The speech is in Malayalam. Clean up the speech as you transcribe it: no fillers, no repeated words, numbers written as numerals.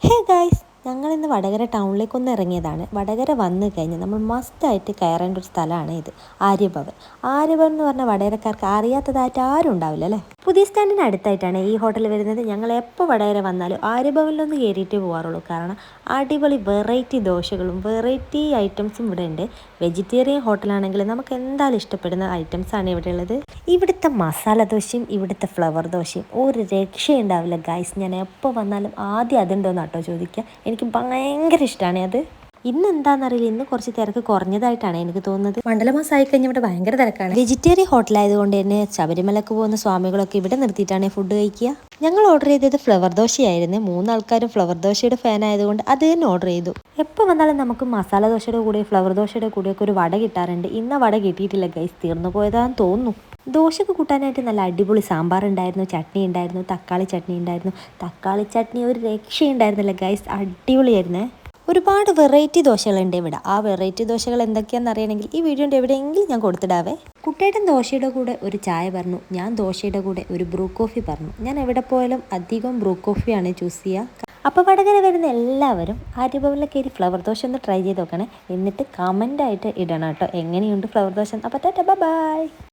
ഹേ ഗൈസ്, ഞങ്ങളിന്ന് വടകര ടൗണിലേക്കൊന്ന് ഇറങ്ങിയതാണ്. വടകര വന്നു കഴിഞ്ഞാൽ നമ്മൾ മസ്റ്റായിട്ട് കയറേണ്ട ഒരു സ്ഥലമാണ് ഇത്, ആര്യഭവൻ. ആര്യഭവൻ എന്ന് പറഞ്ഞാൽ വടകരക്കാർക്ക് അറിയാത്തതായിട്ട് ആരും ഉണ്ടാവില്ല അല്ലേ. പുതിയ സ്റ്റാൻഡിന് അടുത്തായിട്ടാണ് ഈ ഹോട്ടൽ വരുന്നത്. ഞങ്ങൾ എപ്പോൾ വടകര വന്നാലും ആര്യഭവനിലൊന്ന് കയറിയിട്ട് പോകാറുള്ളൂ. കാരണം അടിപൊളി വെറൈറ്റി ദോശകളും വെറൈറ്റി ഐറ്റംസും ഇവിടെ ഉണ്ട്. വെജിറ്റേറിയൻ ഹോട്ടലാണെങ്കിൽ നമുക്ക് എന്തായാലും ഇഷ്ടപ്പെടുന്ന ഐറ്റംസാണ് ഇവിടെ ഉള്ളത്. ഇവിടുത്തെ മസാല ദോശയും ഇവിടുത്തെ ഫ്ലവർ ദോശയും ഒരു രക്ഷയുണ്ടാവില്ല ഗൈസ്. ഞാൻ എപ്പോൾ വന്നാലും ആദ്യം അതുണ്ടോയെന്ന് കേട്ടോ ചോദിക്കുക. എനിക്ക് ഭയങ്കര ഇഷ്ടമാണ് അത്. ഇന്ന് എന്താണെന്നറിയില്ല, ഇന്ന് കുറച്ച് തിരക്ക് കുറഞ്ഞതായിട്ടാണ് എനിക്ക് തോന്നുന്നത്. മണ്ഡലമാസമായി കഴിഞ്ഞാൽ ഇവിടെ ഭയങ്കര തിരക്കാണ്. വെജിറ്റേറിയൻ ഹോട്ടലായതുകൊണ്ട് തന്നെ ശബരിമലക്ക് പോകുന്ന സ്വാമികളൊക്കെ ഇവിടെ നിർത്തിയിട്ടാണ് ഫുഡ് കഴിക്കുക. ഞങ്ങൾ ഓർഡർ ചെയ്തത് ഫ്ലവർ ദോശയായിരുന്നു. മൂന്നാൾക്കാരും ഫ്ലവർ ദോശയുടെ ഫാൻ ആയതുകൊണ്ട് അത് തന്നെ ഓർഡർ ചെയ്തു. എപ്പോൾ വന്നാലും നമുക്ക് മസാല ദോശയുടെ കൂടെ ഫ്ലവർ ദോശയുടെ കൂടെയൊക്കെ ഒരു വട കിട്ടാറുണ്ട്. ഇന്ന വട കിട്ടിയിട്ടില്ല ഗൈസ്, തീർന്നു പോയതാന്ന് തോന്നുന്നു. ദോശക്ക് കൂട്ടാനായിട്ട് നല്ല അടിപൊളി സാമ്പാർ ഉണ്ടായിരുന്നു, ചട്നി ഉണ്ടായിരുന്നു, തക്കാളി ചട്നി ഉണ്ടായിരുന്നു. തക്കാളി ചട്നി ഒരു രക്ഷയുണ്ടായിരുന്നില്ല ഗൈസ്, അടിപൊളിയായിരുന്നേ. ഒരുപാട് വെറൈറ്റി ദോശകളുണ്ട് ഇവിടെ. ആ വെറൈറ്റി ദോശകൾ എന്തൊക്കെയാണെന്ന് അറിയണമെങ്കിൽ ഈ വീഡിയോൻ്റെ എവിടെയെങ്കിലും ഞാൻ കൊടുത്തിടാവേ. കുട്ടേട്ടൻ ദോശയുടെ കൂടെ ഒരു ചായ പറഞ്ഞു, ഞാൻ ദോശയുടെ കൂടെ ഒരു ബ്രൂ കോഫി പറഞ്ഞു. ഞാൻ എവിടെ പോയാലും അധികം ബ്രൂ കോഫിയാണ് ചൂസ് ചെയ്യുക. അപ്പോൾ വടകര വരുന്ന എല്ലാവരും ആര്യഭവനിൽ കയറി ഫ്ലവർ ദോശ ഒന്ന് ട്രൈ ചെയ്ത് നോക്കണേ. എന്നിട്ട് കമൻ്റായിട്ട് ഇടണം കേട്ടോ, എങ്ങനെയുണ്ട് ഫ്ലവർ ദോശ. അപ്പോൾ ടാറ്റാ, ബൈ.